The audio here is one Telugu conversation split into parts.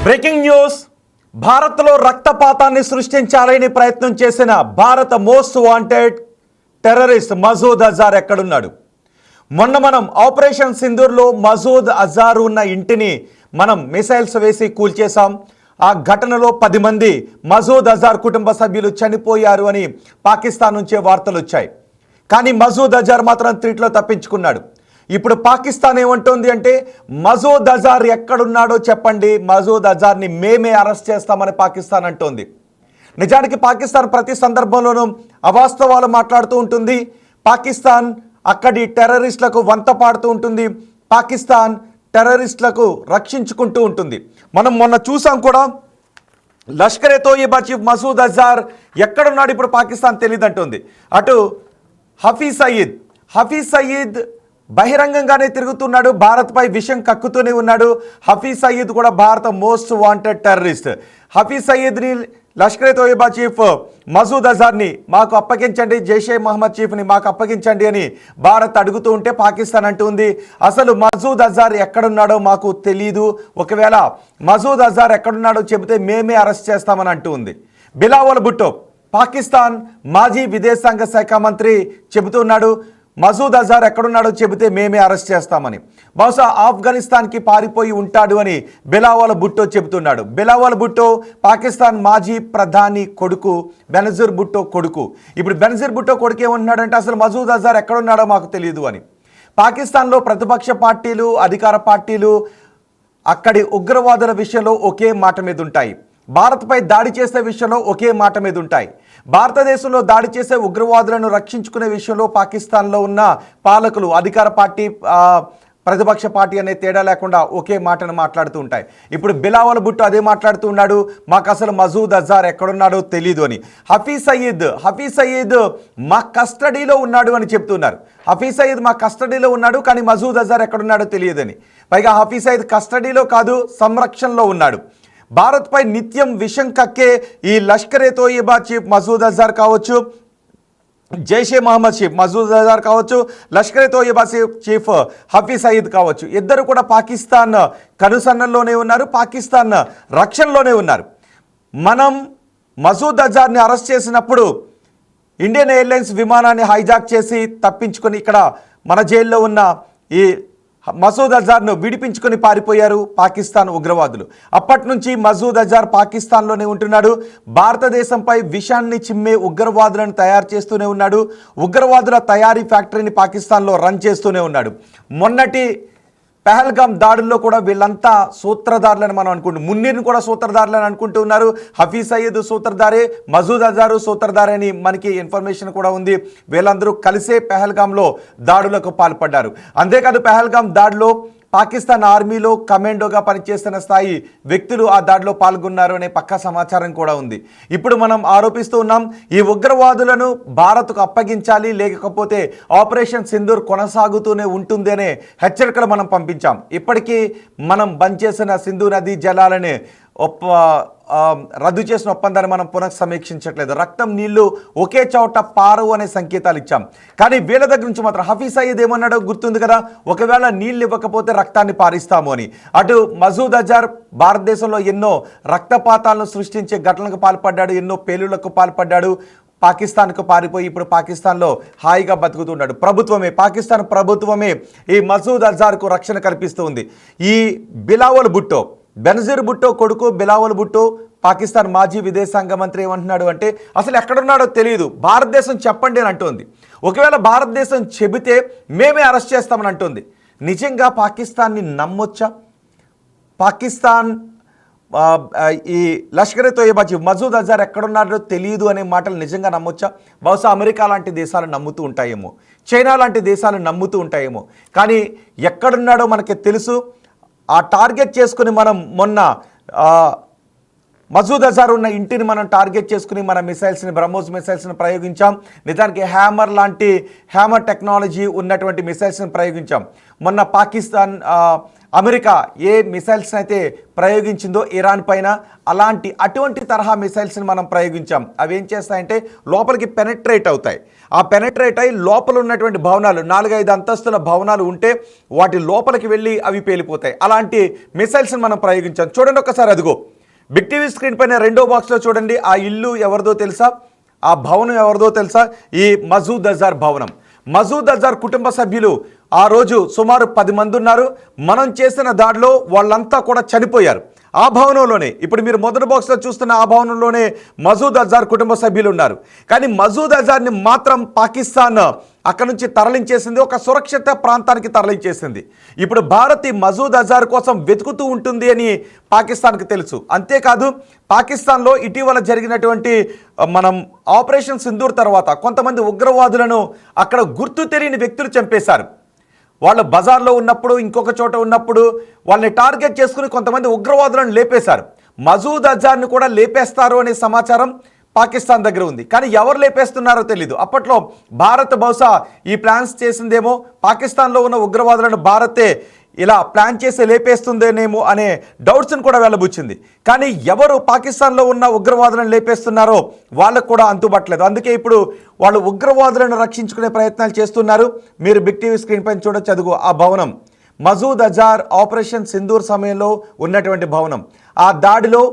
Breaking news. భారత్లో రక్తపాతాన్ని సృష్టించాలని ప్రయత్నం చేసిన భారత most wanted terrorist Masood Azhar ఎక్కడున్నాడు? మొన్న మనం ఆపరేషన్ సింధూర్లో మసూద్ అజార్ ఉన్న ఇంటిని మనం మిసైల్స్ వేసి కూల్చేశాం. ఆ ఘటనలో 10 మంది మసూద్ అజార్ కుటుంబ సభ్యులు చనిపోయారు అని పాకిస్తాన్ నుంచే వార్తలు వచ్చాయి. కానీ మసూద్ అజార్ మాత్రం త్రీట్లో తప్పించుకున్నాడు. ఇప్పుడు పాకిస్తాన్ ఏమంటోంది అంటే, మసూద్ అజార్ ఎక్కడున్నాడో చెప్పండి, మసూద్ అజార్ని మేమే అరెస్ట్ చేస్తామని పాకిస్తాన్ అంటోంది. నిజానికి పాకిస్తాన్ ప్రతి సందర్భంలోనూ అవాస్తవాలు మాట్లాడుతూ ఉంటుంది. పాకిస్తాన్ అక్కడి టెర్రరిస్టులకు వంత పాడుతూ ఉంటుంది. పాకిస్తాన్ టెర్రరిస్టులకు రక్షించుకుంటూ ఉంటుంది. మనం మొన్న చూసాం కూడా, లష్కరే తోయిబా చీఫ్ మసూద్ అజార్ ఎక్కడున్నాడు ఇప్పుడు పాకిస్తాన్ తెలియదంటుంది. అటు హఫీజ్ సయీద్ బహిరంగంగానే తిరుగుతున్నాడు, భారత్పై విషయం కక్కుతూనే ఉన్నాడు. హఫీజ్ సయీద్ కూడా భారత మోస్ట్ వాంటెడ్ టెర్రరిస్ట్. హఫీజ్ సయీద్ని లష్కరే తోయిబా చీఫ్ మసూద్ అజార్ని మాకు అప్పగించండి, జైషే మహమ్మద్ చీఫ్ని మాకు అప్పగించండి అని భారత్ అడుగుతూ ఉంటే పాకిస్తాన్ అంటుంది, అసలు మసూద్ అజార్ ఎక్కడున్నాడో మాకు తెలీదు, ఒకవేళ మసూద్ అజార్ ఎక్కడున్నాడో చెబితే మేమే అరెస్ట్ చేస్తామని అంటూ ఉంది. బిలావల్ భుట్టో పాకిస్తాన్ మాజీ విదేశాంగ శాఖ మంత్రి చెబుతున్నాడు, మసూద్ అజార్ ఎక్కడున్నాడో చెబితే మేమే అరెస్ట్ చేస్తామని. బహుశా ఆఫ్ఘనిస్తాన్కి పారిపోయి ఉంటాడు అని బిలావల్ భుట్టో చెబుతున్నాడు. బిలావల్ భుట్టో పాకిస్తాన్ మాజీ ప్రధాని కొడుకు, బెనజీర్ భుట్టో కొడుకు. ఇప్పుడు బెనజీర్ భుట్టో కొడుకు ఏమంటున్నాడంటే, అసలు మసూద్ అజార్ ఎక్కడున్నాడో మాకు తెలియదు అని. పాకిస్తాన్లో ప్రతిపక్ష పార్టీలు, అధికార పార్టీలు అక్కడి ఉగ్రవాదుల విషయంలో ఒకే మాట మీద ఉంటాయి. భారత్పై దాడి చేసే విషయంలో ఒకే మాట మీద ఉంటాయి. భారతదేశంలో దాడి చేసే ఉగ్రవాదులను రక్షించుకునే విషయంలో పాకిస్తాన్లో ఉన్న పాలకులు, అధికార పార్టీ, ప్రతిపక్ష పార్టీ అనే తేడా లేకుండా ఒకే మాటను మాట్లాడుతూ ఉంటాయి. ఇప్పుడు బిలావల్ భుట్టో అదే మాట్లాడుతూ ఉన్నాడు, మాకు అసలు మసూద్ అజార్ ఎక్కడున్నాడో తెలీదు అని. హఫీజ్ సయీద్ మా కస్టడీలో ఉన్నాడు అని చెప్తున్నారు. హఫీజ్ సయీద్ మా కస్టడీలో ఉన్నాడు, కానీ మసూద్ అజార్ ఎక్కడున్నాడో తెలియదని. పైగా హఫీజ్ సయీద్ కస్టడీలో కాదు, సంరక్షణలో ఉన్నాడు. భారత్పై నిత్యం విషం కక్కే ఈ లష్కరే తోయిబా చీఫ్ మసూద్ అజార్ కావచ్చు, జైషే మహమ్మద్ చీఫ్ మసూద్ అజార్ కావచ్చు, లష్కరే తోయిబా చీఫ్ హఫీజ్ సయీద్ కావచ్చు, ఇద్దరు కూడా పాకిస్తాన్ కనుసన్నల్లోనే ఉన్నారు, పాకిస్తాన్ రక్షణలోనే ఉన్నారు. మనం మసూద్ అజార్ని అరెస్ట్ చేసినప్పుడు ఇండియన్ ఎయిర్లైన్స్ విమానాన్ని హైజాక్ చేసి తప్పించుకొని ఇక్కడ మన జైల్లో ఉన్న ఈ మసూద్ అజార్ను విడిపించుకొని పారిపోయారు పాకిస్తాన్ ఉగ్రవాదులు. అప్పటి నుంచి మసూద్ అజార్ పాకిస్తాన్లోనే ఉంటున్నాడు. భారతదేశంపై విషాన్ని చిమ్మే ఉగ్రవాదులను తయారు చేస్తూనే ఉన్నాడు. ఉగ్రవాదుల తయారీ ఫ్యాక్టరీని పాకిస్తాన్లో రన్ చేస్తూనే ఉన్నాడు. మొన్నటి పెహల్గాం దాడుల్లో కూడా వీళ్ళంతా సూత్రధారులని మనం అనుకుంటున్నాం. మున్నీర్ని కూడా సూత్రధారులని అనుకుంటూ ఉన్నారు. హఫీజ్ సయీద్ సూత్రధారే, మసూద్ అజారు సూత్రధారే అని మనకి ఇన్ఫర్మేషన్ కూడా ఉంది. వీళ్ళందరూ కలిసే పెహల్గాంలో దాడులకు పాల్పడ్డారు. అంతేకాదు, పెహల్గాం దాడిలో పాకిస్తాన్ ఆర్మీలో కమాండోగా పనిచేస్తున్న స్థాయి వ్యక్తులు ఆ దాడిలో పాల్గొన్నారు అనే పక్కా సమాచారం కూడా ఉంది. ఇప్పుడు మనం ఆరోపిస్తూ ఉన్నాం, ఈ ఉగ్రవాదులను భారత్కు అప్పగించాలి, లేకపోతే ఆపరేషన్ సింధూర్ కొనసాగుతూనే ఉంటుంది అనే హెచ్చరికలు మనం పంపించాం. ఇప్పటికీ మనం బంద్ చేసిన సింధు నదీ జలాలని రద్దు చేసిన ఒప్పందాన్ని మనం పునఃసమీక్షించట్లేదు. రక్తం, నీళ్లు ఒకే చోట పారవు అనే సంకేతాలు ఇచ్చాం. కానీ వీళ్ళ దగ్గర నుంచి మాత్రం హఫీజ్ సయీద్ ఏమన్నాడో గుర్తుంది కదా, ఒకవేళ నీళ్ళు ఇవ్వకపోతే రక్తాన్ని పారిస్తాము అని. అటు మసూద్ అజార్ భారతదేశంలో ఎన్నో రక్తపాతాలను సృష్టించే ఘటనలకు పాల్పడ్డాడు, ఎన్నో పేలుళ్లకు పాల్పడ్డాడు. పాకిస్తాన్కు పారిపోయి ఇప్పుడు పాకిస్తాన్లో హాయిగా బతుకుతున్నాడు. పాకిస్తాన్ ప్రభుత్వమే ఈ మసూద్ అజార్కు రక్షణ కల్పిస్తూ ఉంది. ఈ బిలావల్ భుట్టో, బెనజీర్ భుట్టో కొడుకు బిలావల్ భుట్టో పాకిస్తాన్ మాజీ విదేశాంగ మంత్రి ఏమంటున్నాడు అంటే, అసలు ఎక్కడున్నాడో తెలియదు, భారతదేశం చెప్పండి అని అంటుంది. ఒకవేళ భారతదేశం చెబితే మేమే అరెస్ట్ చేస్తామని అంటుంది. నిజంగా పాకిస్తాన్ని నమ్మొచ్చా? పాకిస్తాన్ ఈ లష్కరే తోయిబా చీఫ్ మసూద్ అజార్ ఎక్కడున్నాడో తెలియదు అనే మాటలు నిజంగా నమ్మొచ్చా? బహుశా అమెరికా లాంటి దేశాలు నమ్ముతూ ఉంటాయేమో, చైనా లాంటి దేశాలు నమ్ముతూ ఉంటాయేమో, కానీ ఎక్కడున్నాడో మనకి తెలుసు. ఆ టార్గెట్ చేసుకుని మనం మొన్న మసూద్ అజార్ ఉన్న ఇంటిని మనం టార్గెట్ చేసుకుని మన మిసైల్స్ని, బ్రహ్మోస్ మిసైల్స్ని ప్రయోగించాం. నిజానికి హ్యామర్ టెక్నాలజీ ఉన్నటువంటి మిసైల్స్ని ప్రయోగించాం. మొన్న పాకిస్తాన్ అమెరికా ఏ మిసైల్స్ అయితే ప్రయోగించిందో ఇరాన్ పైన అటువంటి తరహా మిసైల్స్ని మనం ప్రయోగించాం. అవి ఏం చేస్తాయంటే లోపలికి పెనట్రేట్ అవుతాయి. ఆ పెనట్రేట్ అయి లోపల ఉన్నటువంటి భవనాలు 4-5 అంతస్తుల భవనాలు ఉంటే వాటి లోపలికి వెళ్ళి అవి పేలిపోతాయి. అలాంటి మిసైల్స్ని మనం ప్రయోగించాం. చూడండి ఒకసారి, అదిగో బిగ్ టీవీ స్క్రీన్ పైన రెండో బాక్స్లో చూడండి. ఆ ఇల్లు ఎవరిదో తెలుసా? ఆ భవనం ఎవరిదో తెలుసా? ఈ మసూద్ అజార్ భవనం. మసూద్ అజార్ కుటుంబ సభ్యులు ఆ రోజు సుమారు 10 మంది ఉన్నారు. మనం చేసిన దాడిలో వాళ్ళంతా కూడా చనిపోయారు. ఆ భవనంలోనే, ఇప్పుడు మీరు మొదటి బాక్స్లో చూస్తున్న ఆ భవనంలోనే మసూద్ అజార్ కుటుంబ సభ్యులు ఉన్నారు. కానీ మసూద్ అజార్ని మాత్రం పాకిస్తాన్ అక్కడ నుంచి తరలించేసింది, ఒక సురక్షిత ప్రాంతానికి తరలించేసింది. ఇప్పుడు భారత్ ఈ మసూద్ అజార్ కోసం వెతుకుతూ ఉంటుంది అని పాకిస్తాన్కి తెలుసు. అంతేకాదు, పాకిస్తాన్లో ఇటీవల జరిగినటువంటి మనం ఆపరేషన్ సింధూర్ తర్వాత కొంతమంది ఉగ్రవాదులను అక్కడ గుర్తు తెలియని వ్యక్తులు చంపేశారు. వాళ్ళు బజార్లో ఉన్నప్పుడు, ఇంకొక చోట ఉన్నప్పుడు వాళ్ళని టార్గెట్ చేసుకుని కొంతమంది ఉగ్రవాదులను లేపేశారు. మసూద్ అజార్ని కూడా లేపేస్తారు అనే సమాచారం పాకిస్తాన్ దగ్గర ఉంది. కానీ ఎవరు లేపేస్తున్నారో తెలీదు. అప్పట్లో భారత్ బహుశా ఈ ప్లాన్స్ చేసిందేమో, పాకిస్తాన్లో ఉన్న ఉగ్రవాదులను భారతే ఇలా ప్లాన్ చేసి లేపేస్తుందేనేమో అనే డౌట్స్ని కూడా వెళ్ళబుచ్చింది. కానీ ఎవరు పాకిస్తాన్లో ఉన్న ఉగ్రవాదులను లేపేస్తున్నారో వాళ్ళకు కూడా అంతుబట్టలేదు. అందుకే ఇప్పుడు వాళ్ళు ఉగ్రవాదులను రక్షించుకునే ప్రయత్నాలు చేస్తున్నారు. మీరు బిగ్ టీవీ స్క్రీన్ పైన చూడొచ్చు, అదుగు ఆ భవనం మసూద్ అజార్ ఆపరేషన్ సింధూర్ సమయంలో ఉన్నటువంటి భవనం. ఆ దాడిలో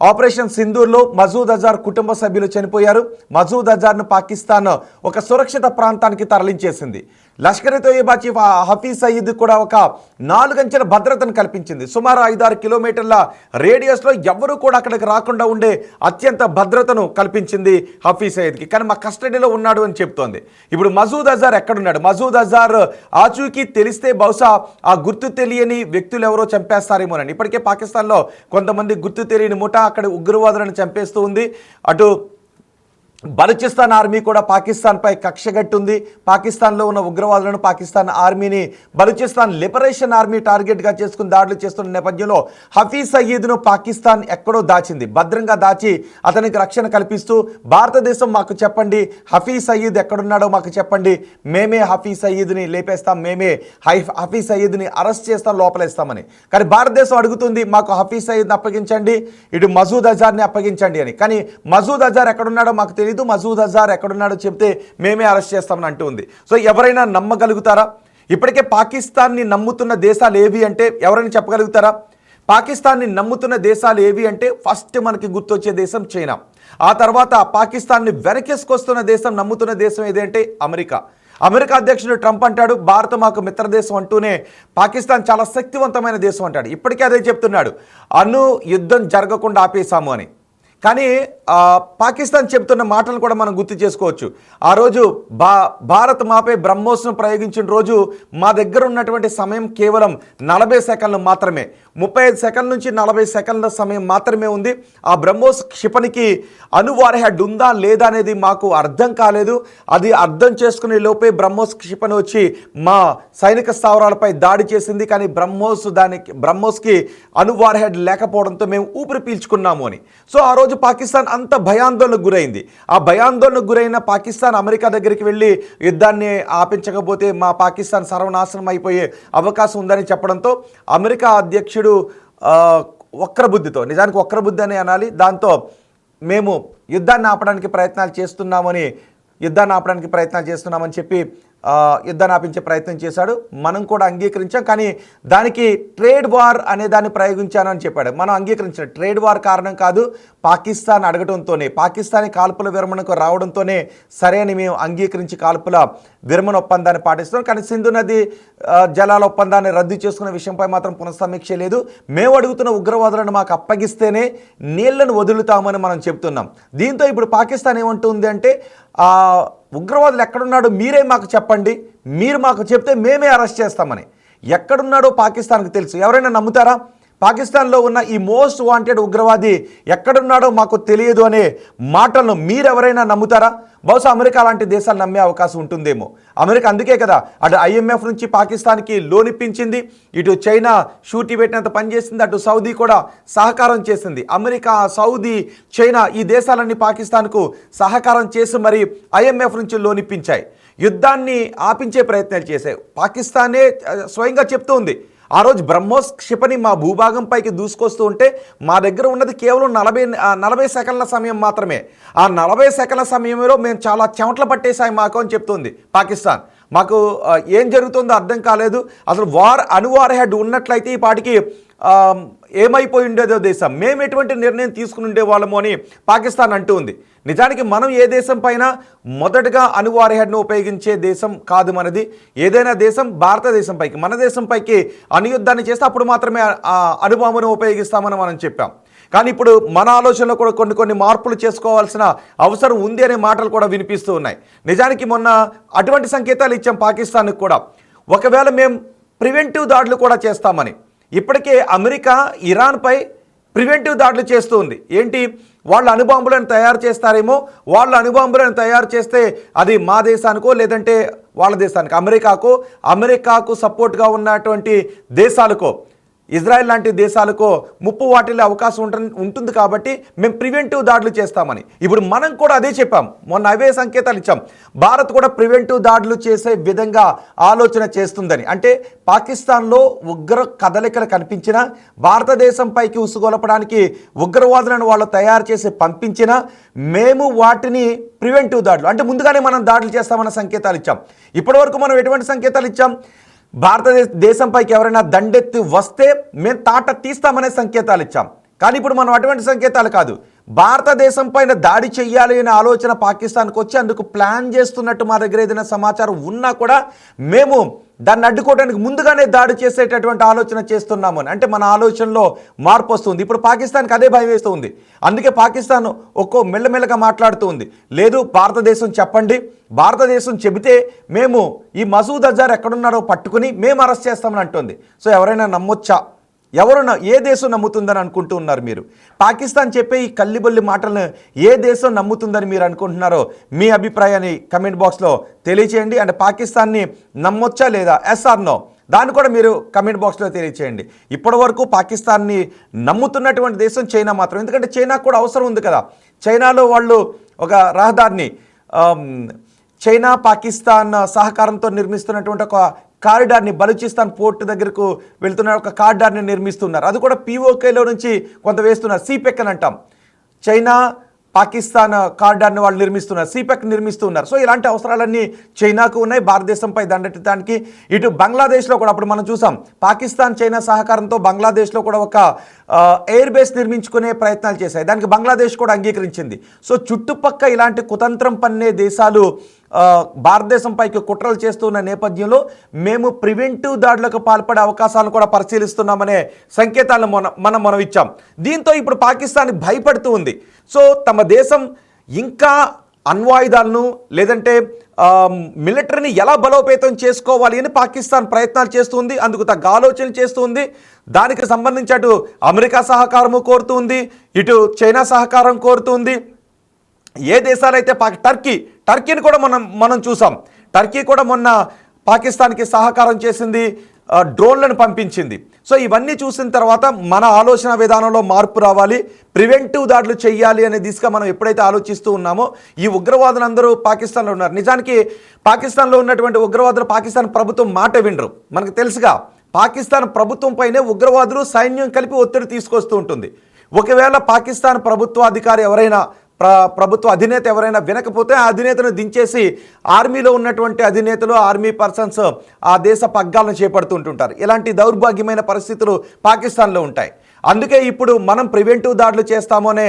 ఆపరేషన్ సింధూర్లో మసూద్ అజార్ కుటుంబ సభ్యులు చనిపోయారు. మసూద్ అజార్ను పాకిస్తాన్ ఒక సురక్షిత ప్రాంతానికి తరలించేసింది. లష్కర్ తోయిబా చీఫ్ హఫీజ్ సయీద్ కూడా ఒక 4 అంచెల భద్రతను కల్పించింది. సుమారు 5-6 కిలోమీటర్ల రేడియస్లో ఎవరు కూడా అక్కడికి రాకుండా ఉండే అత్యంత భద్రతను కల్పించింది హఫీజ్ సయీద్కి. కానీ మా కస్టడీలో ఉన్నాడు అని చెప్తోంది. ఇప్పుడు మసూద్ అజార్ ఎక్కడున్నాడు? మసూద్ అజార్ ఆచూకీ తెలిస్తే బహుశా ఆ గుర్తు తెలియని వ్యక్తులు ఎవరో చంపేస్తారేమోనని. ఇప్పటికే పాకిస్తాన్లో కొంతమంది గుర్తు తెలియని ముఠా అక్కడ ఉగ్రవాదులను చంపేస్తూ ఉంది. అటు బలూచిస్తాన్ ఆర్మీ కూడా పాకిస్తాన్పై కక్షగట్టుంది. పాకిస్తాన్లో ఉన్న ఉగ్రవాదులను, పాకిస్తాన్ ఆర్మీని బలూచిస్తాన్ లిబరేషన్ ఆర్మీ టార్గెట్గా చేసుకుని దాడులు చేస్తున్న నేపథ్యంలో హఫీజ్ సయీద్ను పాకిస్తాన్ ఎక్కడో దాచింది. భద్రంగా దాచి అతనికి రక్షణ కల్పిస్తూ భారతదేశం మాకు చెప్పండి, హఫీజ్ సయీద్ ఎక్కడున్నాడో మాకు చెప్పండి, మేమే హఫీజ్ సయీద్ని లేపేస్తాం, మేమే హఫీజ్ సయీద్ని అరెస్ట్ చేస్తాం, లోపలేస్తామని. కానీ భారతదేశం అడుగుతుంది మాకు హఫీజ్ సయీద్ని అప్పగించండి, ఇటు మసూద్ అజార్ని అప్పగించండి అని. కానీ మసూద్ అజార్ ఎక్కడున్నాడో మాకు తెలియదు, మసూద్ అజార్ ఎక్కడున్నాడో చెప్తే మేమే అరెస్ట్ చేస్తామని అంటూ ఉంది. సో ఎవరైనా నమ్మగలుగుతారా? ఇప్పటికే పాకిస్తాన్ని నమ్ముతున్న దేశాలు ఏవి అంటే ఎవరైనా చెప్పగలుగుతారా? పాకిస్తాన్ని నమ్ముతున్న దేశాలు ఏవి అంటే ఫస్ట్ మనకి గుర్తొచ్చే దేశం చైనా. ఆ తర్వాత పాకిస్తాన్ని వెనకేసుకొస్తున్న దేశం, నమ్ముతున్న దేశం ఏది అంటే అమెరికా. అమెరికా అధ్యక్షుడు ట్రంప్ అంటాడు భారత్ మాకు మిత్రదేశం అంటూనే పాకిస్తాన్ చాలా శక్తివంతమైన దేశం అంటాడు. ఇప్పటికే అదే చెప్తున్నాడు, యుద్ధం జరగకుండా ఆపేశాము అని. కానీ పాకిస్తాన్ చెప్తున్న మాటలు కూడా మనం గుర్తు చేసుకోవచ్చు. ఆ రోజు భారత్ మాపై బ్రహ్మోస్ను ప్రయోగించిన రోజు మా దగ్గర ఉన్నటువంటి సమయం కేవలం 40 సెకండ్లు మాత్రమే. 35 సెకండ్ల నుంచి 40 సెకండ్ల సమయం మాత్రమే ఉంది. ఆ బ్రహ్మోస్ క్షిపణికి అణువార్ హెడ్ ఉందా లేదా అనేది మాకు అర్థం కాలేదు. అది అర్థం చేసుకునే లోపే బ్రహ్మోస్ క్షిపణి వచ్చి మా సైనిక స్థావరాలపై దాడి చేసింది. కానీ బ్రహ్మోస్కి అణువార్ హెడ్ లేకపోవడంతో మేము ఊపిరి పీల్చుకున్నాము అని. సో ఆ రోజు పాకిస్తాన్ అంత భయాందోళనకు గురైంది. ఆ భయాందోళనకు గురైన పాకిస్తాన్ అమెరికా దగ్గరికి వెళ్ళి యుద్ధాన్ని ఆపించకపోతే మా పాకిస్తాన్ సర్వనాశనం అయిపోయే అవకాశం ఉందని చెప్పడంతో అమెరికా అధ్యక్షుడు వక్రబుద్ధితో, నిజానికి వక్రబుద్ధి అని అనాలి, దాంతో మేము యుద్ధాన్ని ఆపడానికి ప్రయత్నాలు చేస్తున్నామని చెప్పి యుద్ధాన్ని ఆపించే ప్రయత్నం చేశాడు. మనం కూడా అంగీకరించాం. కానీ దానికి ట్రేడ్ వార్ అనే దాన్ని ప్రయోగించాను అని చెప్పాడు. మనం అంగీకరించాం. ట్రేడ్ వార్ కారణం కాదు, పాకిస్తాన్ అడగడంతోనే, పాకిస్తానీ కాల్పుల విరమణకు రావడంతోనే సరే అని మేము అంగీకరించి కాల్పుల విరమణ ఒప్పందాన్ని పాటిస్తున్నాం. కానీ సింధు నది జలాల ఒప్పందాన్ని రద్దు చేసుకున్న విషయంపై మాత్రం పునఃసమీక్ష లేదు. మేము అడుగుతున్న ఉగ్రవాదులను మాకు అప్పగిస్తేనే నీళ్లను వదులుతామని మనం చెప్తున్నాం. దీంతో ఇప్పుడు పాకిస్తాన్ ఏమంటుంది అంటే ఉగ్రవాదులు ఎక్కడున్నాడో మీరే మాకు చెప్పండి, మీరు మాకు చెప్తే మేమే అరెస్ట్ చేస్తామని. ఎక్కడున్నాడో పాకిస్తాన్కి తెలుసు. ఎవరైనా నమ్ముతారా? పాకిస్తాన్లో ఉన్న ఈ మోస్ట్ వాంటెడ్ ఉగ్రవాది ఎక్కడున్నాడో మాకు తెలియదు అనే మాటలను మీరెవరైనా నమ్ముతారా? బహుశా అమెరికా లాంటి దేశాలు నమ్మే అవకాశం ఉంటుందేమో. అమెరికా అందుకే కదా అటు IMF నుంచి పాకిస్తాన్కి లోన్ ఇప్పించింది, ఇటు చైనా షూటీ పెట్టినంత పనిచేసింది, అటు సౌదీ కూడా సహకారం చేసింది. అమెరికా, సౌదీ, చైనా ఈ దేశాలన్నీ పాకిస్తాన్కు సహకారం చేసి మరి IMF నుంచి లోన్ ఇప్పించాయి. యుద్ధాన్ని ఆపించే ప్రయత్నాలు చేశాయి. పాకిస్తానే స్వయంగా చెప్తూ ఉంది ఆ రోజు బ్రహ్మోస్ క్షిపణి మా భూభాగం పైకి దూసుకొస్తూ ఉంటే మా దగ్గర ఉన్నది కేవలం 40 సెకండ్ల సమయం మాత్రమే. ఆ 40 సెకండ్ల సమయంలో మేము చాలా చెమటలు పట్టేసాయి మాకు అని చెప్తుంది పాకిస్తాన్. మాకు ఏం జరుగుతుందో అర్థం కాలేదు. అసలు అణువార్ హెడ్ ఉన్నట్లయితే ఈ పాటికి ఏమైపోయి ఉండేదో దేశం, మేము ఎటువంటి నిర్ణయం తీసుకుని ఉండేవాళ్ళము అని పాకిస్తాన్ అంటూ ఉంది. నిజానికి మనం ఏ దేశం పైన మొదటగా అణువార్ హెడ్ను ఉపయోగించే దేశం కాదు మనది. ఏదైనా దేశం భారతదేశం పైకి, మన దేశం పైకి అణుయుద్ధాన్ని చేస్తే అప్పుడు మాత్రమే అణుబాంబును ఉపయోగిస్తామని మనం చెప్పాం. కానీ ఇప్పుడు మన ఆలోచనలో కూడా కొన్ని మార్పులు చేసుకోవాల్సిన అవసరం ఉంది అనే మాటలు కూడా వినిపిస్తూ ఉన్నాయి. నిజానికి మొన్న అటువంటి సంకేతాలు ఇచ్చాం పాకిస్తాన్కి కూడా, ఒకవేళ మేము ప్రివెంటివ్ దాడులు కూడా చేస్తామని. ఇప్పటికే అమెరికా ఇరాన్పై ప్రివెంటివ్ దాడులు చేస్తూ ఉంది. ఏంటి, వాళ్ళ అణుబాంబులను తయారు చేస్తారేమో, వాళ్ళ అణుబాంబులను తయారు చేస్తే అది మా దేశానికో లేదంటే వాళ్ళ దేశానికి, అమెరికాకు సపోర్ట్గా ఉన్నటువంటి దేశాలకో, ఇజ్రాయెల్ లాంటి దేశాలకో ముప్పు వాటిల్లే అవకాశం ఉంటుంది కాబట్టి మేము ప్రివెంటివ్ దాడులు చేస్తామని. ఇప్పుడు మనం కూడా అదే చెప్పాం, మొన్న అవే సంకేతాలు ఇచ్చాం. భారత్ కూడా ప్రివెంటివ్ దాడులు చేసే విధంగా ఆలోచన చేస్తుందని. అంటే పాకిస్తాన్లో ఉగ్ర కదలికలు కనిపించినా, భారతదేశం పైకి ఉసుగొలపడానికి ఉగ్రవాదులను వాళ్ళు తయారు చేసి పంపించినా మేము వాటిని ప్రివెంటివ్ దాడులు అంటే ముందుగానే మనం దాడులు చేస్తామన్న సంకేతాలు ఇచ్చాం. ఇప్పటివరకు మనం ఎటువంటి సంకేతాలు ఇచ్చాం? భారతదేశంపైకి ఎవరైనా దండెత్తి వస్తే మేము తాట తీస్తామనే సంకేతాలు ఇచ్చాం. కానీ ఇప్పుడు మనం అటువంటి సంకేతాలు కాదు, భారతదేశం పైన దాడి చెయ్యాలి అనే ఆలోచన పాకిస్తాన్కి వచ్చి అందుకు ప్లాన్ చేస్తున్నట్టు మా దగ్గర ఏదైనా సమాచారం ఉన్నా కూడా మేము దాన్ని అడ్డుకోవడానికి ముందుగానే దాడి చేసేటటువంటి ఆలోచన చేస్తున్నాము అని. అంటే మన ఆలోచనలో మార్పు వస్తుంది. ఇప్పుడు పాకిస్తాన్కి అదే భయం వేస్తూ ఉంది. అందుకే పాకిస్తాన్ మెల్లమెల్లగా మాట్లాడుతూ ఉంది, లేదు భారతదేశం చెప్పండి, భారతదేశం చెబితే మేము ఈ మసూద్ అజార్ ఎక్కడున్నారో పట్టుకుని మేము అరెస్ట్ చేస్తామని అంటుంది. సో ఎవరైనా నమ్మొచ్చా? ఏ దేశం నమ్ముతుందని అనుకుంటూ ఉన్నారు మీరు? పాకిస్తాన్ చెప్పే ఈ కల్లిబొల్లి మాటలను ఏ దేశం నమ్ముతుందని మీరు అనుకుంటున్నారో మీ అభిప్రాయాన్ని కమెంట్ బాక్స్లో తెలియచేయండి. అంటే పాకిస్తాన్ని నమ్మొచ్చా లేదా, ఎస్ ఆర్ నో, దాన్ని కూడా మీరు కమెంట్ బాక్స్లో తెలియచేయండి. ఇప్పటి వరకు పాకిస్తాన్ని నమ్ముతున్నటువంటి దేశం చైనా మాత్రం. ఎందుకంటే చైనాకు కూడా అవసరం ఉంది కదా. చైనాలో వాళ్ళు ఒక రహదారిని చైనా పాకిస్తాన్ సహకారంతో నిర్మిస్తున్నటువంటి ఒక కారిడార్ని, బలూచిస్తాన్ పోర్ట్ దగ్గరకు వెళ్తున్న ఒక కారిడార్ని నిర్మిస్తున్నారు. అది కూడా POKలో నుంచి కొంత వేస్తున్నారు. CPEC అని అంటాం. చైనా పాకిస్తాన్ కారిడార్ని వాళ్ళు నిర్మిస్తున్నారు, CPEC నిర్మిస్తున్నారు. సో ఇలాంటి అవసరాలన్నీ చైనాకు ఉన్నాయి. భారతదేశంపై దండెత్తడానికి ఇటు బంగ్లాదేశ్లో కూడా అప్పుడు మనం చూసాం, పాకిస్తాన్ చైనా సహకారంతో బంగ్లాదేశ్లో కూడా ఒక ఎయిర్ బేస్ నిర్మించుకునే ప్రయత్నాలు చేశాయి. దానికి బంగ్లాదేశ్ కూడా అంగీకరించింది. సో చుట్టుపక్క ఇలాంటి కుతంత్రం పన్నే దేశాలు భారతదేశం పైకి కుట్రలు చేస్తున్న నేపథ్యంలో మేము ప్రివెంటివ్ దాడులకు పాల్పడే అవకాశాలను కూడా పరిశీలిస్తున్నామనే సంకేతాలను మనం ఇచ్చాం. దీంతో ఇప్పుడు పాకిస్తాన్ భయపడుతూ ఉంది. సో తమ దేశం ఇంకా అణ్వాయుధాలను లేదంటే మిలిటరీని ఎలా బలోపేతం చేసుకోవాలి అని పాకిస్తాన్ ప్రయత్నాలు చేస్తుంది. అందుకు తగ్గ ఆలోచన చేస్తుంది. దానికి సంబంధించి అటు అమెరికా సహకారము కోరుతుంది, ఇటు చైనా సహకారం కోరుతుంది. ఏ దేశాలైతే టర్కీని కూడా మనం చూసాం. టర్కీ కూడా మొన్న పాకిస్తాన్కి సహకారం చేసింది, డ్రోన్లను పంపించింది. సో ఇవన్నీ చూసిన తర్వాత మన ఆలోచన విధానంలో మార్పు రావాలి, ప్రివెంటివ్ దాడులు చేయాలి అనే దిశగా మనం ఎప్పుడైతే ఆలోచిస్తూ ఉన్నామో, ఈ ఉగ్రవాదులందరూ పాకిస్తాన్లో ఉన్నారు. నిజానికి పాకిస్తాన్లో ఉన్నటువంటి ఉగ్రవాదులు పాకిస్తాన్ ప్రభుత్వం మాట వినరు. మనకు తెలుసుగా, పాకిస్తాన్ ప్రభుత్వం పైనే ఉగ్రవాదులు సైన్యం కలిపి ఒత్తిడి తీసుకొస్తూ ఉంటుంది. ఒకవేళ పాకిస్తాన్ ప్రభుత్వాధికారి ఎవరైనా, ప్రభుత్వ అధినేత ఎవరైనా వినకపోతే ఆ అధినేతను దించేసి ఆర్మీలో ఉన్నటువంటి అధినేతలు, ఆర్మీ పర్సన్స్ ఆ దేశ పగ్గాలను చేపడుతుంటుంటారు. ఇలాంటి దౌర్భాగ్యమైన పరిస్థితులు పాకిస్తాన్లో ఉంటాయి. అందుకే ఇప్పుడు మనం ప్రివెంటివ్ దాడులు చేస్తాము అనే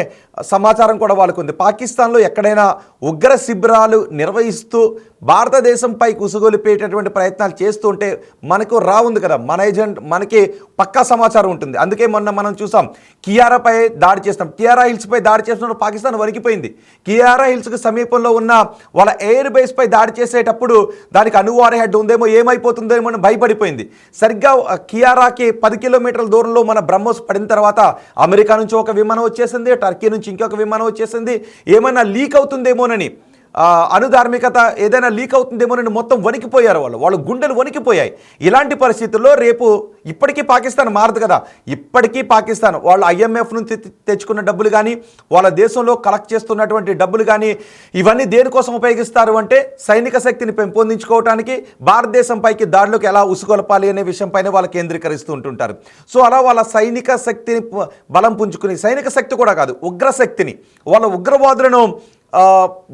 సమాచారం కూడా వాళ్ళకు ఉంది. పాకిస్తాన్లో ఎక్కడైనా ఉగ్ర శిబిరాలు నిర్వహిస్తూ భారతదేశంపై కుసుగొలిపేటటువంటి ప్రయత్నాలు చేస్తూ ఉంటే మనకు ఉంది కదా, మన ఏజెంట్ మనకి పక్కా సమాచారం ఉంటుంది. అందుకే మొన్న మనం చూసాం, కియారాపై దాడి చేస్తాం, కియారా హిల్స్పై దాడి చేస్తున్నప్పుడు పాకిస్తాన్ వణికిపోయింది. కియారా హిల్స్కి సమీపంలో ఉన్న వాళ్ళ ఎయిర్ బేస్పై దాడి చేసేటప్పుడు దానికి అణువార్ హెడ్ ఉందేమో, ఏమైపోతుందేమో అని భయపడిపోయింది. సరిగ్గా కియారాకి 10 కిలోమీటర్ల దూరంలో మన బ్రహ్మోస్ పడిన తర్వాత అమెరికా నుంచి ఒక విమానం వచ్చేసింది, టర్కీ నుంచి ఇంకొక విమానం వచ్చేసింది. ఏమైనా లీక్ అవుతుందేమోనని అనుధార్మికత ఏదైనా లీక్ అవుతుందేమోనని మొత్తం వణికిపోయారు. వాళ్ళు గుండెలు వణికిపోయాయి. ఇలాంటి పరిస్థితుల్లో రేపు ఇప్పటికీ పాకిస్తాన్ మారదు కదా, ఇప్పటికీ పాకిస్తాన్ వాళ్ళు IMF నుంచి తెచ్చుకున్న డబ్బులు కానీ వాళ్ళ దేశంలో కలెక్ట్ చేస్తున్నటువంటి డబ్బులు కానీ ఇవన్నీ దేనికోసం ఉపయోగిస్తారు అంటే సైనిక శక్తిని పెంపొందించుకోవడానికి, భారతదేశం పైకి దాడిలోకి ఎలా ఉసుగొలపాలి అనే విషయంపైనే వాళ్ళు కేంద్రీకరిస్తూ ఉంటుంటారు. సో అలా వాళ్ళ సైనిక శక్తిని బలం పుంజుకుని, సైనిక శక్తి కూడా కాదు ఉగ్రశక్తిని, వాళ్ళ ఉగ్రవాదులను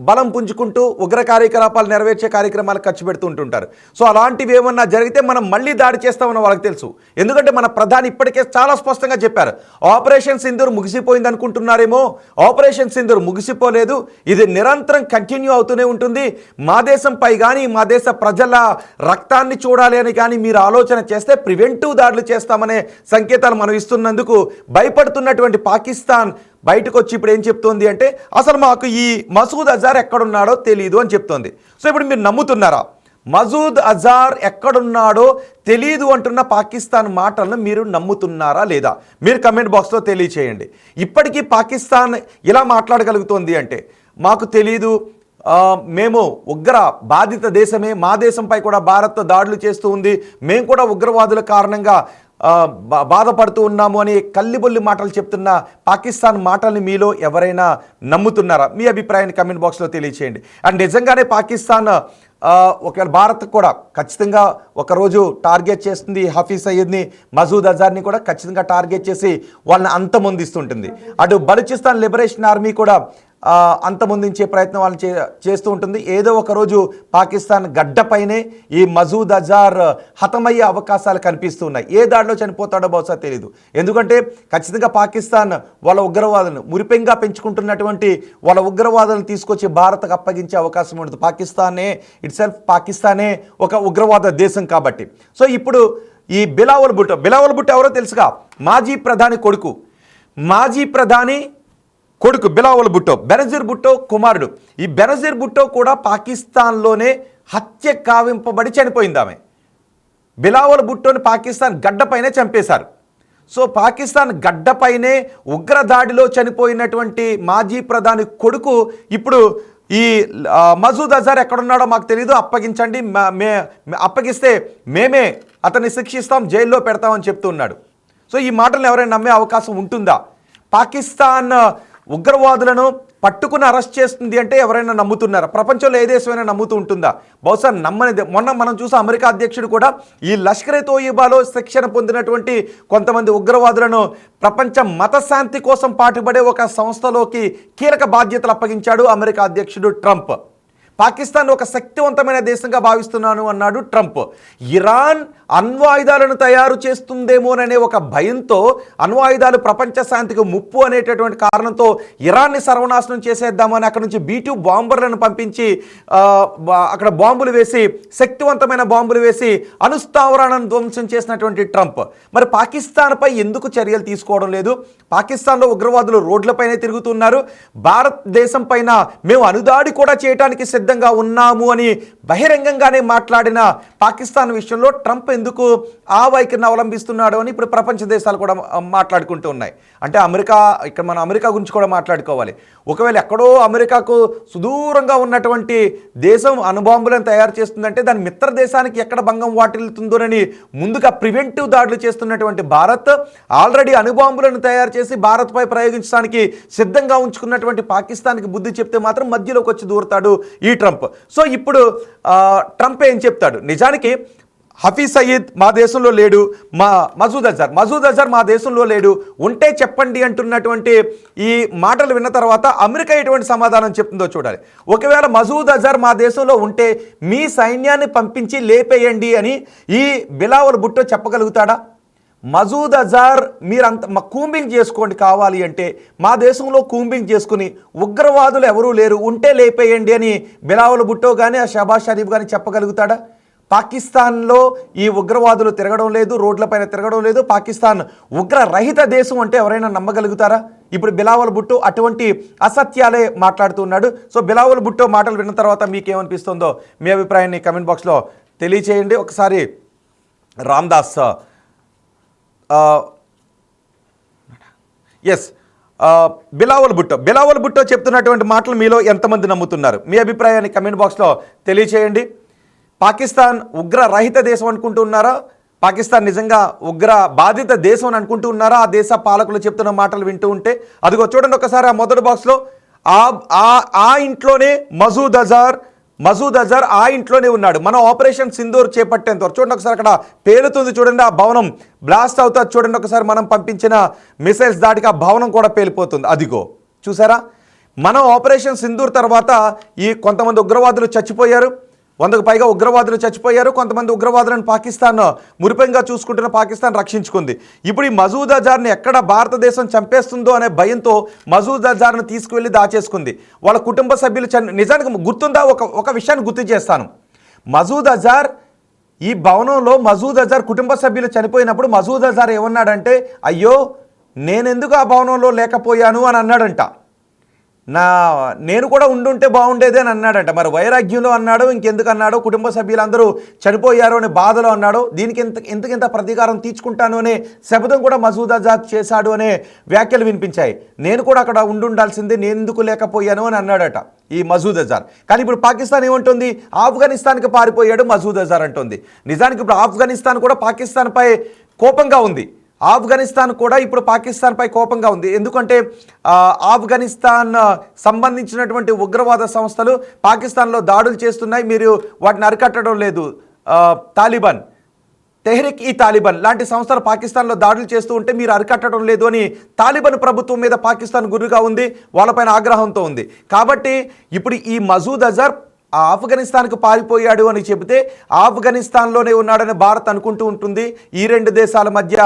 బలం పుంజుకుంటూ ఉగ్ర కార్యకలాపాలు నెరవేర్చే కార్యక్రమాలు ఖర్చు పెడుతూ ఉంటుంటారు. సో అలాంటివి ఏమన్నా జరిగితే మనం మళ్ళీ దాడి చేస్తామని వాళ్ళకి తెలుసు. ఎందుకంటే మన ప్రధాని ఇప్పటికే చాలా స్పష్టంగా చెప్పారు, ఆపరేషన్ సింధూర్ ముగిసిపోయింది అనుకుంటున్నారేమో, ఆపరేషన్ సింధూర్ ముగిసిపోలేదు, ఇది నిరంతరం కంటిన్యూ అవుతూనే ఉంటుంది. మా దేశంపై కానీ మా దేశ ప్రజల రక్తాన్ని చూడాలి అని కానీ మీరు ఆలోచన చేస్తే ప్రివెంటివ్ దాడులు చేస్తామనే సంకేతాలు మనం ఇస్తున్నందుకు భయపడుతున్నటువంటి పాకిస్తాన్ బయటకు వచ్చి ఇప్పుడు ఏం చెప్తోంది అంటే అసలు మాకు ఈ మసూద్ అజార్ ఎక్కడున్నాడో తెలియదు అని చెప్తోంది. సో ఇప్పుడు మీరు నమ్ముతున్నారా? మసూద్ అజార్ ఎక్కడున్నాడో తెలియదు అంటున్న పాకిస్తాన్ మాటలను మీరు నమ్ముతున్నారా లేదా? మీరు కమెంట్ బాక్స్లో తెలియచేయండి. ఇప్పటికీ పాకిస్తాన్ ఇలా మాట్లాడగలుగుతోంది అంటే మాకు తెలీదు, మేము ఉగ్ర బాధిత దేశమే, మా దేశంపై కూడా భారత్ దాడులు చేస్తూ ఉంది, మేము కూడా ఉగ్రవాదుల కారణంగా బాధపడుతూ ఉన్నాము అని కల్లిబొల్లి మాటలు చెప్తున్న పాకిస్తాన్ మాటల్ని మీలో ఎవరైనా నమ్ముతున్నారా? మీ అభిప్రాయాన్ని కమెంట్ బాక్స్లో తెలియచేయండి. అండ్ నిజంగానే పాకిస్తాన్ ఒకవేళ భారత్ కూడా ఖచ్చితంగా ఒకరోజు టార్గెట్ చేస్తుంది హఫీజ్ సయీద్ని, మసూద్ అజార్ని కూడా ఖచ్చితంగా టార్గెట్ చేసి వాళ్ళని అంతమొందిస్తుంటుంది. అటు బలూచిస్తాన్ లిబరేషన్ ఆర్మీ కూడా అంతమొందించే ప్రయత్నం వాళ్ళు చేస్తూ ఉంటుంది. ఏదో ఒకరోజు పాకిస్తాన్ గడ్డపైనే ఈ మసూద్ అజార్ హతమయ్యే అవకాశాలు కనిపిస్తూ ఉన్నాయి. ఏ దాడిలో చనిపోతాడో బహుశా తెలియదు. ఎందుకంటే ఖచ్చితంగా పాకిస్తాన్ వాళ్ళ ఉగ్రవాదులను మురిపెంగా పెంచుకుంటున్నటువంటి వాళ్ళ ఉగ్రవాదులను తీసుకొచ్చి భారత్కు అప్పగించే అవకాశం ఉండదు. పాకిస్తానే ఒక ఉగ్రవాద దేశం కాబట్టి. సో ఇప్పుడు ఈ బిలావల్ భుట్టో ఎవరో తెలుసుగా, మాజీ ప్రధాని కొడుకు బిలావల్ భుట్టో, బెనజీర్ భుట్టో కుమారుడు. ఈ బెనజీర్ భుట్టో కూడా పాకిస్తాన్లోనే హత్య కావింపబడి చనిపోయింది ఆమె. బిలావల్ భుట్టోని పాకిస్తాన్ గడ్డపైనే చంపేశారు. సో పాకిస్తాన్ గడ్డపైనే ఉగ్రదాడిలో చనిపోయినటువంటి మాజీ ప్రధాని కొడుకు ఇప్పుడు ఈ మసూద్ అజార్ ఎక్కడున్నాడో మాకు తెలియదు, అప్పగించండి, అప్పగిస్తే మేమే అతన్ని శిక్షిస్తాం, జైల్లో పెడతామని చెప్తున్నాడు. సో ఈ మాటలను ఎవరైనా నమ్మే అవకాశం ఉంటుందా? పాకిస్తాన్ ఉగ్రవాదులను పట్టుకుని అరెస్ట్ చేస్తుంది అంటే ఎవరైనా నమ్ముతున్నారా? ప్రపంచంలో ఏ దేశమైనా నమ్ముతూ ఉంటుందా? బహుశా నమ్మనిదే. మొన్న మనం చూసాం అమెరికా అధ్యక్షుడు కూడా ఈ లష్కరే తోయిబాలో శిక్షణ పొందినటువంటి కొంతమంది ఉగ్రవాదులను ప్రపంచ మతశాంతి కోసం పాటుపడే ఒక సంస్థలోకి కీలక బాధ్యతలు అప్పగించాడు అమెరికా అధ్యక్షుడు ట్రంప్. పాకిస్తాన్ ఒక శక్తివంతమైన దేశంగా భావిస్తున్నాను అన్నాడు ట్రంప్. ఇరాన్ అణ్వాయుధాలను తయారు చేస్తుందేమోననే ఒక భయంతో, అణ్వాయుధాలు ప్రపంచ శాంతికి ముప్పు అనేటటువంటి కారణంతో ఇరాన్ని సర్వనాశనం చేసేద్దామని అక్కడ నుంచి B-2 బాంబర్లను పంపించి అక్కడ బాంబులు వేసి, శక్తివంతమైన బాంబులు వేసి అణుస్థావరాలను ధ్వంసం చేసినటువంటి ట్రంప్ మరి పాకిస్తాన్పై ఎందుకు చర్యలు తీసుకోవడం లేదు? పాకిస్తాన్లో ఉగ్రవాదులు రోడ్లపైనే తిరుగుతున్నారు. భారతదేశం పైన మేము అనుదాడి కూడా చేయడానికి సిద్ధంగా ఉన్నాము అని బహిరంగంగానే మాట్లాడిన పాకిస్తాన్ విషయంలో ట్రంప్ ఎందుకు ఆ వైఖరిని అవలంబిస్తున్నాడు అని ఇప్పుడు ప్రపంచ దేశాలు కూడా మాట్లాడుకుంటూ ఉన్నాయి. అంటే ఇక్కడ మనం అమెరికా గురించి కూడా మాట్లాడుకోవాలి. ఒకవేళ ఎక్కడో అమెరికాకు సుదూరంగా ఉన్నటువంటి దేశం అణుబాంబులను తయారు చేస్తుందంటే దాని మిత్ర దేశానికి ఎక్కడ భంగం వాటిల్లుతుందోనని ముందుగా ప్రివెంటివ్ దాడులు చేస్తున్నటువంటి భారత్ ఆల్రెడీ అణుబాంబులను తయారు చేసి భారత్పై ప్రయోగించడానికి సిద్ధంగా ఉంచుకున్నటువంటి పాకిస్తాన్కి బుద్ధి చెప్తే మాత్రం మధ్యలోకి వచ్చి దూరుతాడు ఈ ట్రంప్. సో ఇప్పుడు ట్రంప్ ఏం చెప్తాడు? నిజానికి హఫీజ్ సయీద్ మా దేశంలో లేడు, మసూద్ అజార్ మా దేశంలో లేడు, ఉంటే చెప్పండి అంటున్నటువంటి ఈ మాటలు విన్న తర్వాత అమెరికా ఎటువంటి సమాధానం చెప్తుందో చూడాలి. ఒకవేళ మసూద్ అజార్ మా దేశంలో ఉంటే మీ సైన్యాన్ని పంపించి లేపేయండి అని ఈ బిలావల్ భుట్టో చెప్పగలుగుతాడా? మసూద్ అజార్ మీరంత కూంబింగ్ చేసుకోండి కావాలి అంటే, మా దేశంలో కూంబింగ్ చేసుకుని ఉగ్రవాదులు ఎవరూ లేరు, ఉంటే లేపేయండి అని బిలావల్ భుట్టో కానీ ఆ షహబాజ్ షరీఫ్ కానీ చెప్పగలుగుతాడా? పాకిస్తాన్లో ఈ ఉగ్రవాదులు తిరగడం లేదు, రోడ్లపైన తిరగడం లేదు, పాకిస్తాన్ ఉగ్రరహిత దేశం అంటే ఎవరైనా నమ్మగలుగుతారా? ఇప్పుడు బిలావల్ భుట్టో అటువంటి అసత్యాలే మాట్లాడుతున్నాడు. సో బిలావల్ భుట్టో మాటలు విన్న తర్వాత మీకేమనిపిస్తుందో మీ అభిప్రాయాన్ని కమెంట్ బాక్స్లో తెలియచేయండి. ఒకసారి రామ్దాస్ బిలావల్ భుట్టో చెప్తున్నటువంటి మాటలు మీలో ఎంతమంది నమ్ముతున్నారు? మీ అభిప్రాయాన్ని కమెంట్ బాక్స్లో తెలియచేయండి. పాకిస్తాన్ ఉగ్రరహిత దేశం అనుకుంటున్నారా? పాకిస్తాన్ నిజంగా ఉగ్ర బాధిత దేశం అని అనుకుంటూ ఉన్నారా? ఆ దేశ పాలకులు చెప్తున్న మాటలు వింటూ ఉంటే అదిగో చూడండి ఒకసారి ఆ మొదటి బాక్స్లో ఆ ఇంట్లోనే మసూద్ అజార్ ఆ ఇంట్లోనే ఉన్నాడు. మనం ఆపరేషన్ సింధూర్ చేపట్టేంత వరకు చూడండి ఒకసారి అక్కడ పేలుతుంది చూడండి, ఆ భవనం బ్లాస్ట్ అవుతుంది చూడండి ఒకసారి. మనం పంపించిన మిసైల్స్ దాటికి ఆ భవనం కూడా పేలిపోతుంది. అదిగో చూసారా, మనం ఆపరేషన్ సింధూర్ తర్వాత ఈ కొంతమంది ఉగ్రవాదులు చచ్చిపోయారు, 100కు పైగా ఉగ్రవాదులు చచ్చిపోయారు. కొంతమంది ఉగ్రవాదులను పాకిస్తాన్ మురిపెంగా చూసుకుంటున్న పాకిస్తాన్ రక్షించుకుంది. ఇప్పుడు ఈ మసూద్ అజార్ని ఎక్కడ భారతదేశం చంపేస్తుందో అనే భయంతో మసూద్ అజార్ను తీసుకువెళ్ళి దాచేసుకుంది. వాళ్ళ కుటుంబ సభ్యులు నిజానికి గుర్తుందా? ఒక విషయాన్ని గుర్తు చేస్తాను. మసూద్ అజార్ ఈ భవనంలో మసూద్ అజార్ కుటుంబ సభ్యులు చనిపోయినప్పుడు మసూద్ అజార్ ఏమన్నాడంటే, అయ్యో నేనెందుకు ఆ భవనంలో లేకపోయాను అని అన్నాడంట. నేను కూడా ఉండుంటే బాగుండేది అని అన్నాడంట. మరి వైరాగ్యంలో అన్నాడో ఇంకెందుకు అన్నాడో, కుటుంబ సభ్యులందరూ చనిపోయారు అనే బాధలో అన్నాడో, దీనికి ఎందుకింత ప్రతీకారం తీర్చుకుంటాను అనే శపథం కూడా మసూద్ అజార్ చేశాడు అనే వ్యాఖ్యలు వినిపించాయి. నేను కూడా అక్కడ ఉండాల్సిందే, నేను ఎందుకు లేకపోయాను అని అన్నాడట ఈ మసూద్ అజార్. కానీ ఇప్పుడు పాకిస్తాన్ ఏమంటుంది? ఆఫ్ఘనిస్తాన్కి పారిపోయాడు మసూద్ అజార్ అంటుంది. నిజానికి ఇప్పుడు ఆఫ్ఘనిస్తాన్ కూడా పాకిస్తాన్పై కోపంగా ఉంది. ఆఫ్ఘనిస్తాన్ కూడా ఇప్పుడు పాకిస్తాన్పై కోపంగా ఉంది. ఎందుకంటే ఆఫ్ఘనిస్తాన్ సంబంధించినటువంటి ఉగ్రవాద సంస్థలు పాకిస్తాన్లో దాడులు చేస్తున్నాయి, మీరు వాటిని అరికట్టడం లేదు. తాలిబాన్, తెహ్రిక్ ఈ తాలిబాన్ లాంటి సంస్థలు పాకిస్తాన్లో దాడులు చేస్తూ ఉంటే మీరు అరికట్టడం లేదు అని తాలిబాన్ ప్రభుత్వం మీద పాకిస్తాన్ గురుగా ఉంది, వాళ్ళపైన ఆగ్రహంతో ఉంది. కాబట్టి ఇప్పుడు ఈ మసూద్ అజార్ ఆఫ్ఘనిస్తాన్కు పారిపోయాడు అని చెబితే ఆఫ్ఘనిస్తాన్లోనే ఉన్నాడని భారత్ అనుకుంటూ ఉంటుంది. ఈ రెండు దేశాల మధ్య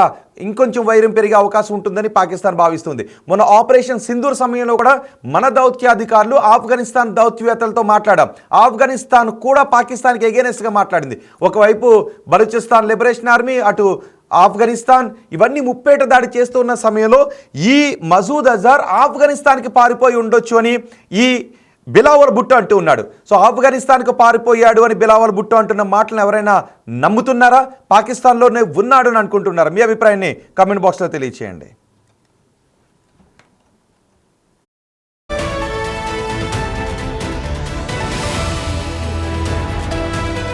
ఇంకొంచెం వైరం పెరిగే అవకాశం ఉంటుందని పాకిస్తాన్ భావిస్తుంది. మొన్న ఆపరేషన్ సింధూర్ సమయంలో కూడా మన దౌత్యాధికారులు ఆఫ్ఘనిస్తాన్ దౌత్యవేత్తలతో మాట్లాడాం. ఆఫ్ఘనిస్తాన్ కూడా పాకిస్తాన్కి ఎగెనెస్ట్గా మాట్లాడింది. ఒకవైపు బలూచిస్తాన్ లిబరేషన్ ఆర్మీ, అటు ఆఫ్ఘనిస్తాన్, ఇవన్నీ ముప్పేట దాడి చేస్తున్న సమయంలో ఈ మసూద్ అజార్ ఆఫ్ఘనిస్తాన్కి పారిపోయి ఉండొచ్చు అని ఈ బిలావల్ భుట్టో అంటూ ఉన్నాడు. సో ఆఫ్ఘనిస్తాన్కు పారిపోయాడు అని బిలావల్ భుట్టో అంటున్న మాటలను ఎవరైనా నమ్ముతున్నారా? పాకిస్తాన్లోనే ఉన్నాడు అని అనుకుంటున్నారా? మీ అభిప్రాయాన్ని కామెంట్ బాక్స్లో తెలియచేయండి.